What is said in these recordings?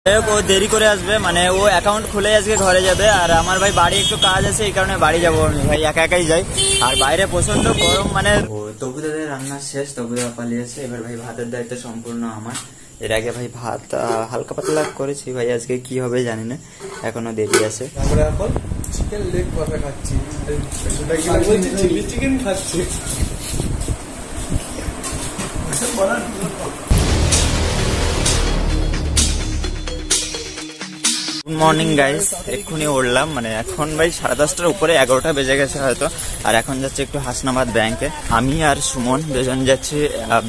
ও দেরি করে আসবে, মানে ও অ্যাকাউন্ট খুলে আজকে ঘরে যাবে। আর আমার ভাই বাড়ি একটু কাজ আছে, এই কারণে বাড়ি যাবো আমি। ভাই একা একাই যাই, আর বাইরে প্রচন্ড গরম। মানে তবু দাদের রান্না শেষ, তবু দাদা পালিয়েছে। এবার ভাই ভাতের দায়িত্ব সম্পূর্ণ আমার। এর আগে ভাই ভাত হালকা পাতলা করেছি ভাই, আজকে কি হবে জানি না, এখনো দেরি আছে। আমরা এখন চিকেন লেগ কথা খাচ্ছি, চিলি চিকেন খাচ্ছি। গুড মর্নিং গাইস, এক্ষুনি উঠলাম, মানে এখন ভাই 10:30টার উপরে, 11টা বেজে গেছে হয়তো। আর এখন যাচ্ছে একটু হাসনাবাদ ব্যাংকে, আমি আর সুমন দুজন যাচ্ছি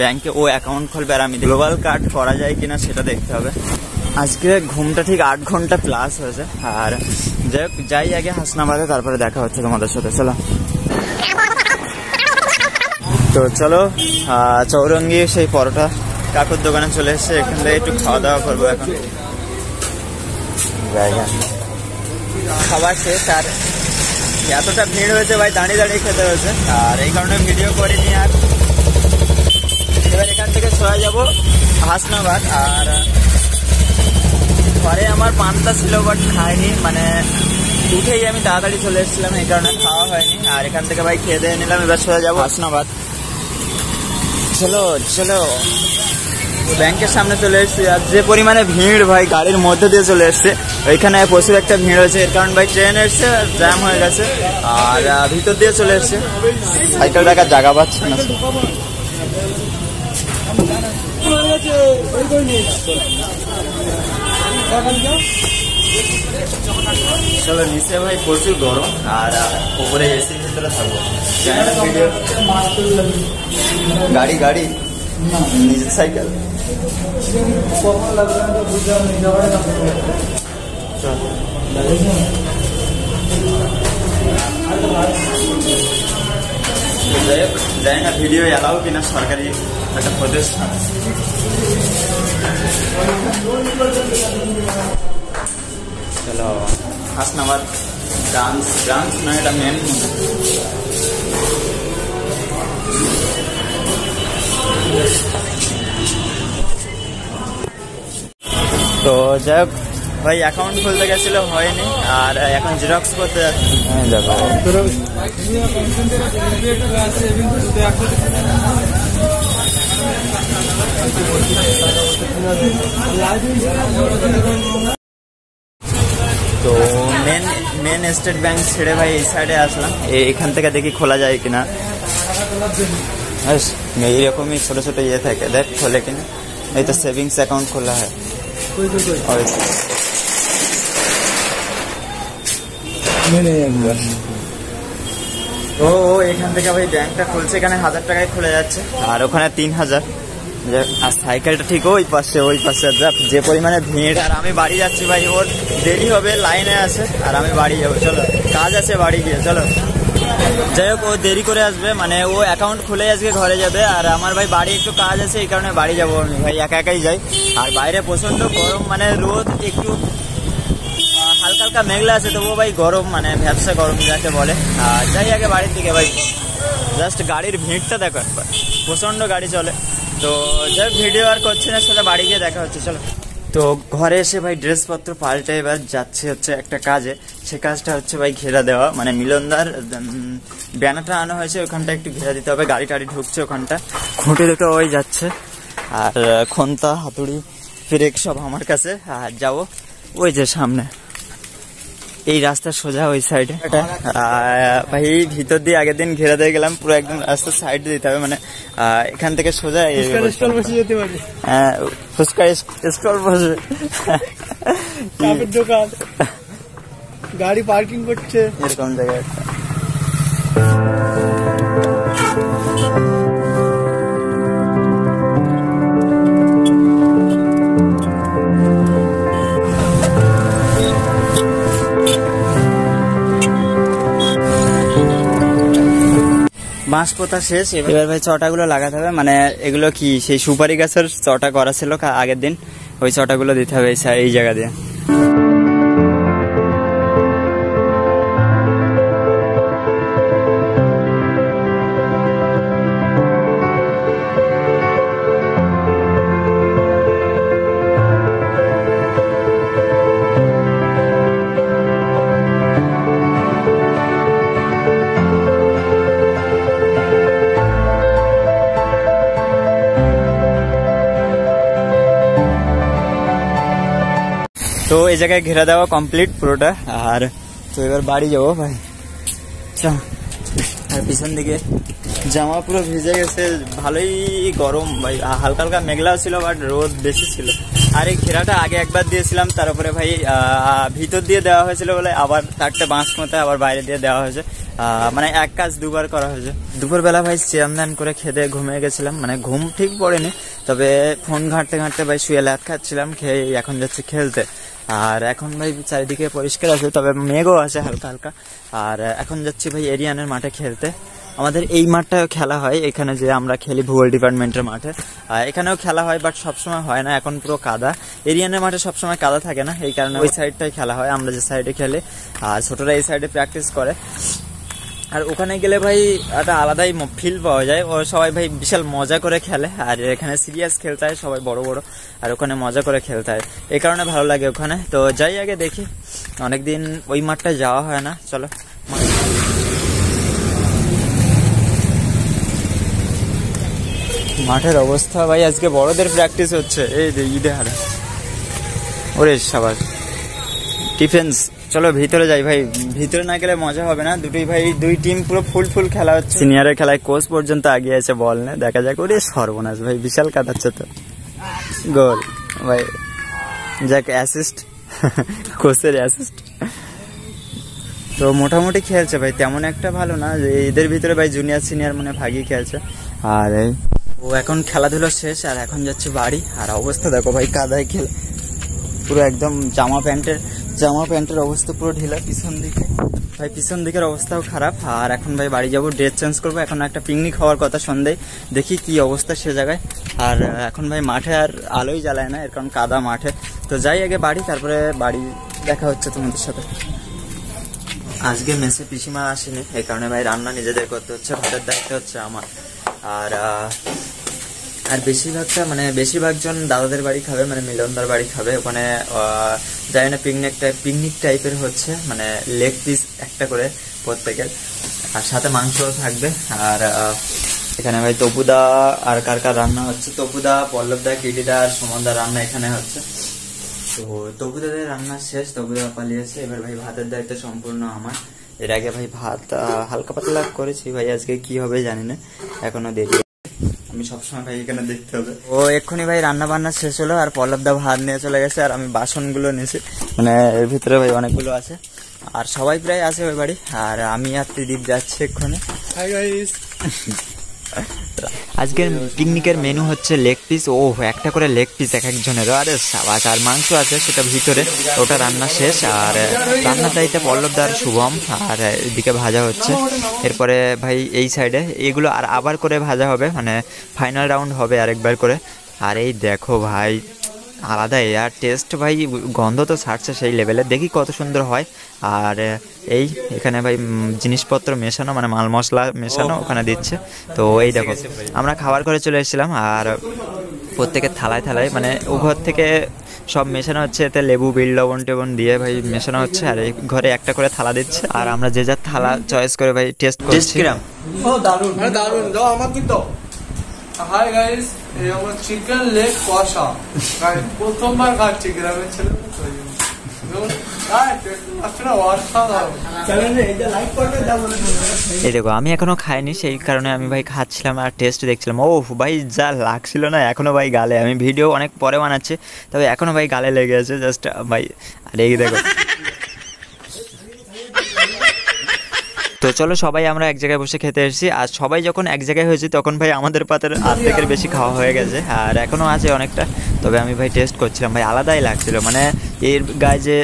ব্যাংকে। ও অ্যাকাউন্ট খুলবে আর আমি গ্লোবাল কার্ড করা যায় কিনা সেটা দেখতে হবে। আজকে ঘুমটা ঠিক 8 ঘন্টা প্লাস হয়েছে। আর যাই আগে হাসনাবাদে, তারপরে দেখা হচ্ছে তোমাদের সাথে। চলো তো চলো, চৌরঙ্গি সেই পরোটা কাকুর দোকানে চলে এসছে, এখান থেকে একটু খাওয়া দাওয়া করবো। এখন জায়গা খাবার শেষ, আর এতটা ভিড় হয়েছে ভাই, দাঁড়িয়ে দাঁড়িয়ে খেতে হয়েছে, আর এই কারণে ভিডিও করিনি। আর এবার এখান থেকে সোজা যাবো হাসনাবাদ। আর ঘরে আমার পান্তা ছিল, বাট খাইনি, মানে উঠেই আমি তাড়াতাড়ি চলে এসেছিলাম, এই কারণে খাওয়া হয়নি। আর এখান থেকে ভাই খেয়ে দিয়ে নিলাম, এবার সোজা যাবো হাসনাবাদ। চলো চলো, ব্যাংকের সামনে চলে এসেছি। আর যে পরিমাণে ভিড় ভাই, গাড়ির মধ্যে দিয়ে চলে এসছে, ওইখানে প্রচুর একটা ভিড় হয়েছে। এর কারণ ভাই ট্রেন এসছে, জ্যাম হয়ে গেছে, আর ভিতর দিয়ে চলে এসছে। সাইকেল রাখার জায়গা পাচ্ছে না। চলো নিচে ভাই প্রচুর গরম, আর উপরে এসির ভিতরে থাকবো। গাড়ি গাড়ি নিজের সাইকেল। যাই না ভিডিও এলাও কিনা, সরকারি একটা প্রতিষ্ঠান। চলো হাসনাবাদ ব্রাঞ্চ না, এটা মেন। তো যাই হোক ভাই, অ্যাকাউন্ট খুলতে গেছিল, হয়নি, আর এখন জেরক্স করতে যাচ্ছি। দেখো তো মেন স্টেট ব্যাংক ছেড়ে ভাই এই সাইডে আসলাম, এখান থেকে দেখি খোলা যায় কিনা। এইরকমই ছোট ছোট ইয়ে থাকে, দেখ খোলে কিনা। এই তো সেভিংস অ্যাকাউন্ট খোলা হয়। ও এখান থেকে ভাই ব্যাংকটা খুলছে, এখানে 1000 টাকায় খুলে যাচ্ছে, আর ওখানে 3000। আর সাইকেলটা ঠিক ওই পাশে যে পরিমাণে ভিড়। আর আমি বাড়ি যাচ্ছি ভাই, ওর দেরি হবে, লাইনে আছে, আর আমি বাড়ি যাবো। চলো কাজ আছে বাড়ি গিয়ে, চলো। যাই হোক ও দেরি করে আসবে, মানে ও অ্যাকাউন্ট খুলে আজকে ঘরে যাবে। আর আমার ভাই বাড়ি একটু কাজ আছে, এই কারণে বাড়ি যাবো আমি। ভাই একা একাই যাই, আর বাইরে প্রচন্ড গরম, মানে রোদ একটু হালকা হালকা মেঘলা আছে, তবুও ভাই গরম, মানে ভ্যাবসা গরম যাকে বলে। আর যাই আগে বাড়ির দিকে ভাই, জাস্ট গাড়ির ভিড়টা দেখো একবার, প্রচন্ড গাড়ি চলে। তো যাই ভিডিও আর করছি না, সাথে বাড়ি গিয়ে দেখা হচ্ছে। চলো তো ঘরে এসে ভাই ড্রেসপত্র পাল্টে এবার যাচ্ছে হচ্ছে একটা কাজে। সে কাজটা হচ্ছে ভাই ঘেরা দেওয়া, মানে মিলনদার ব্যানারটা আনা হয়েছে, ওখানটা একটু ঘেরা দিতে হবে। গাড়ি টাড়ি ঢুকছে ওখানটা, খুঁটি দুটো ওই যাচ্ছে, আর খন্তা হাতুড়ি ফিরেক সব আমার কাছে। আর যাবো ওই যে সামনে এই রাস্তা সোজা ওই সাইডে। ভাই ভিতর দিয়ে আগের দিন ঘেরা দিয়ে গেলাম, পুরো একদম রাস্তার সাইড দিতে হবে, মানে এখান থেকে সোজা ফুচকা স্টল বসবে, দোকান, গাড়ি পার্কিং করছে এরকম জায়গায়। বাঁশ পোতা শেষ, এবার ভাই চটাগুলো লাগাতে হবে। মানে এগুলো কি সেই সুপারি গাছের চটা করা ছিল আগের দিন, ওই চটাগুলো দিতে হবে এই জায়গা দিয়ে। তো এই জায়গায় ঘেরা দেওয়া কমপ্লিট পুরোটা। আর তো এবার বাড়ি যাবো ভাই। আর পিছন দিকে জামা পুরো ভিজে গেছে, ভালোই গরম ভাই, হালকা হালকা মেঘলাও ছিল বাট রোদ বেশি ছিল। আর এই ঘেরাটা আগে একবার দিয়েছিলাম, তার উপরে ভাই ভিতর দিয়ে দেওয়া হয়েছিল বলে আবার চারটে বাঁশ মতো আবার বাইরে দিয়ে দেওয়া হয়েছে, মানে এক কাজ দুবার করা হয়েছে। দুপুরবেলা ভাই স্নান দান করে খেতে ঘুমিয়ে গেছিলাম, মানে ঘুম ঠিক পড়েনি, তবে ফোন ঘাঁটতে ঘাঁটতে ভাই শুয়ে ল্যাদ খাচ্ছিলাম, খেয়ে এখন যাচ্ছি খেলতে। আর এখন ভাই চারিদিকে পরিষ্কার আছে, তবে মেঘও আছে হালকা হালকা। আর এখন যাচ্ছি ভাই এরিয়ানের মাঠে খেলতে। আমাদের এই মাঠটাও খেলা হয়, এখানে যে আমরা খেলি ভূগোল ডিপার্টমেন্টের মাঠে, এখানেও খেলা হয়, বাট সবসময় হয় না, এখন পুরো কাদা। এরিয়ানের মাঠে সবসময় কাদা থাকে না, এই কারণে ওই সাইডটাই খেলা হয়, আমরা যে সাইডে খেলি। আর ছোটরা এই সাইডে প্র্যাকটিস করে। আর ওখানে গেলে ভাই একটা আলাদাই ফিল পাওয়া যায়, ও সবাই ভাই বিশাল মজা করে খেলে। আর এখানে সিরিয়াস খেলতে হয় সবাই বড় বড়, আর ওখানে মজা করে খেলতে হয়, এই কারণে ভালো লাগে ওখানে। তো যাই আগে দেখি, অনেকদিন ওই মাঠটায় যাওয়া হয় না, চলো। মাঠের অবস্থা ভাই, আজকে বড়দের প্র্যাকটিস হচ্ছে, এই ঈদে হারে ওরে সবার ডিফেন্স। চলো ভিতরে যাই ভাই, ভিতরে না গেলে মজা হবে না। দুই টিম পুরো ফুল খেলা হচ্ছে। সিনিয়রের খেলায় কোচ পর্যন্ত আগিয়ে আছে বল নে, দেখা যাক। ওরে সর্বনাশ ভাই, বিশাল কাটাচ্ছে তো, গোল ভাই, যাক অ্যাসিস্ট, কোচের অ্যাসিস্ট। তো মোটামুটি খেলছে ভাই, তেমন একটা ভালো না, যে এদের ভিতরে ভাই জুনিয়র সিনিয়র মানে ভাগই খেলছে। আর এই ও এখন খেলাধুলো শেষ, আর এখন যাচ্ছে বাড়ি। আর অবস্থা দেখো ভাই, কাদায় খেলে পুরো একদম জামা প্যান্টের অবস্থা পুরো ঢিলা পিছন দিকে ভাই, পিছন দিকের অবস্থাও খারাপ। আর এখন ভাই বাড়ি যাবো, ড্রেস চেঞ্জ করবো। এখন একটা পিকনিক হওয়ার কথা সন্ধ্যায়, দেখি কি অবস্থা সে জায়গায়। আর এখন ভাই মাঠে আর আলোই জ্বালায় না, এর কারণ কাদা মাঠে। তো যাই আগে বাড়ি, তারপরে বাড়ি দেখা হচ্ছে তোমাদের সাথে। আজকে মেসে পিসিমা আসেনি, এই কারণে ভাই রান্না নিজেদের করতে হচ্ছে, ভাতের দায়িত্ব হচ্ছে আমার। আর বেশিরভাগ জন দাদাদের বাড়ি খাবে, মানে মিলনদার বাড়ি খাবে। ওখানে জানি না পিকনিক টাইপের হচ্ছে, মানে লেগ পিস একটা করে প্রত্যেকের, আর সাথে মাংসও থাকবে। আর এখানে ভাই তপুদা আর কার রান্না হচ্ছে, তপুদা, পল্লবদা, কিটিদা আর সুমনদার রান্না এখানে হচ্ছে। তো তপুদাদের রান্না শেষ, তপুদা পালিয়েছে, এবার ভাই ভাতের দায়িত্ব সম্পূর্ণ আমার। এর আগে ভাই ভাত হালকা পাতলা করেছি ভাই, আজকে কি হবে জানি না, এখনো দেরি, আমি সবসময় ভাই এখানে দেখতে হবে। ও এক্ষুনি ভাই রান্না বান্না শেষ হলো, আর পল্লবদা ভাত নিয়ে চলে গেছে, আর আমি বাসনগুলো নিয়েছি, মানে এর ভিতরে ভাই অনেকগুলো আছে। আর সবাই প্রায় আছে ওই বাড়ি, আর আমি আর ত্রিদীপ যাচ্ছি এক্ষুনি। Hi guys. আজকের পিকনিকের মেনু হচ্ছে লেগ পিস, ও একটা করে লেগ পিস এক একজনের, আরে সাবাস। আর মাংস আছে সেটা ভিতরে, ওটা রান্না শেষ। আর রান্নার দায়িত্বে পল্লবদার, শুভম। আর এদিকে ভাজা হচ্ছে, এরপরে ভাই এই সাইডে এগুলো আর আবার করে ভাজা হবে, মানে ফাইনাল রাউন্ড হবে আরেকবার করে। আর এই দেখো ভাই, আলাদাই আর টেস্ট ভাই, গন্ধ তো ছাড়ছে সেই লেভেলের, দেখি কত সুন্দর হয়। আর এই এখানে ভাই জিনিসপত্র মেশানো, মানে মাল মশলা মেশানো ওখানে দিচ্ছে। তো এই দেখো আমরা খাবার করে চলে এসেছিলাম, আর প্রত্যেকের থালায় মানে ও ঘর থেকে সব মেশানো হচ্ছে, এতে লেবু, বিট লবণ টেবন দিয়ে ভাই মেশানো হচ্ছে। আর এই ঘরে একটা করে থালা দিচ্ছে, আর আমরা যে যার থালা চয়েস করে ভাই টেস্ট করছি। ও দারুন, আরে দারুন, দাও আমাকে দাও। হাই গাইস, এই আমার চিকেন লেগ কষা, প্রথমবার খাচ্ছি গ্রামের ছেলে। এই দেখো আমি এখনো খাইনি, সেই কারণে আমি ভাই খাচ্ছিলাম আর টেস্ট দেখছিলাম। ও ভাই যা লাগছিল না এখনো ভাই গালে, আমি ভিডিও অনেক পরে বানাচ্ছি, তবে এখনো ভাই গালে লেগে আছে জাস্ট ভাই। আর এই দেখো, তো চলো সবাই আমরা এক জায়গায় বসে খেতে এসেছি। আর সবাই যখন এক জায়গায় হয়েছি তখন ভাই আমাদের পাতের অর্ধেকের বেশি খাওয়া হয়ে গেছে, আর এখনও আছে অনেকটা। তবে আমি ভাই টেস্ট করছিলাম ভাই, আলাদাই লাগছিল, মানে এর গায়ে যে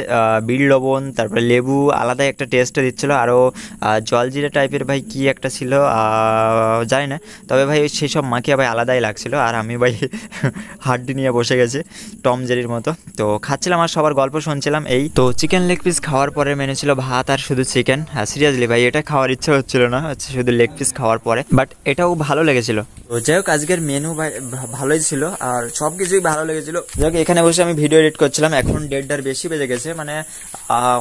বিট লবণ, তারপরে লেবু, আলাদাই একটা টেস্টে দিচ্ছিলো। আরও জলজিরা টাইপের ভাই কি একটা ছিল জানি না, তবে ভাই সেই সব মাখিয়ে ভাই আলাদাই লাগছিল। আর আমি ভাই হাড্ডি নিয়ে বসে গেছি টম জেরির মতো, তো খাচ্ছিলাম আর সবার গল্প শুনছিলাম। এই তো চিকেন লেগ পিস খাওয়ার পরে মেনে ছিল ভাত আর শুধু চিকেন। হ্যাঁ সিরিয়াসলি ভাই এটা খাওয়ার ইচ্ছা হচ্ছিল না, হচ্ছে শুধু লেগ পিস খাওয়ার পরে, বাট এটাও ভালো লেগেছিল। তো যাই হোক আজকের মেনু ভালোই ছিল, আর সব কিছুই ভালো লেগেছিল। যাই হোক এখানে বসে আমি ভিডিও এডিট করছিলাম, এখন 1:30 বেশি বেজে গেছে, মানে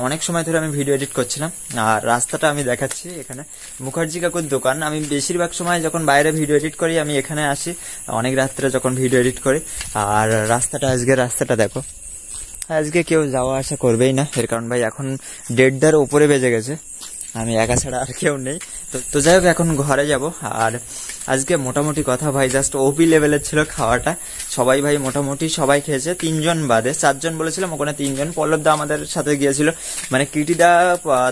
অনেক সময় ধরে আমি ভিডিও এডিট করছিলাম। আর রাস্তাটা আমি দেখাচ্ছি, এখানে মুখার্জি কাকুর দোকান। আমি বেশিরভাগ সময় যখন বাইরে ভিডিও এডিট করি আমি এখানে আসি, অনেক রাত্রে যখন ভিডিও এডিট করি। আর রাস্তাটা, আজকের রাস্তাটা দেখো, আজকে কেউ যাওয়া আসা করবেই না, এর কারণ ভাই এখন 1:30টার উপরে বেজে গেছে, আমি একা ছাড়া আর কেউ নেই। তো যাই হোক এখন ঘরে যাব। আর আজকে মোটামুটি কথা ভাই জাস্ট ওপি লেভেলের ছিল খাওয়াটা, সবাই ভাই মোটামুটি সবাই খেয়েছে, 3জন বাদে 4জন বলেছিলাম, ওখানে 3জন, পল্লবদা আমাদের সাথে গিয়েছিল, মানে কৃতিদা,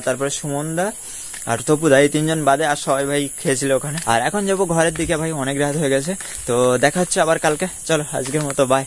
তারপরে সুমনদা আর তপুদা, এই 3জন বাদে আর সবাই ভাই খেয়েছিল ওখানে। আর এখন যাবো ঘরের দিকে ভাই, অনেক রাত হয়ে গেছে, তো দেখা হচ্ছে আবার কালকে। চলো আজকের মতো বাই।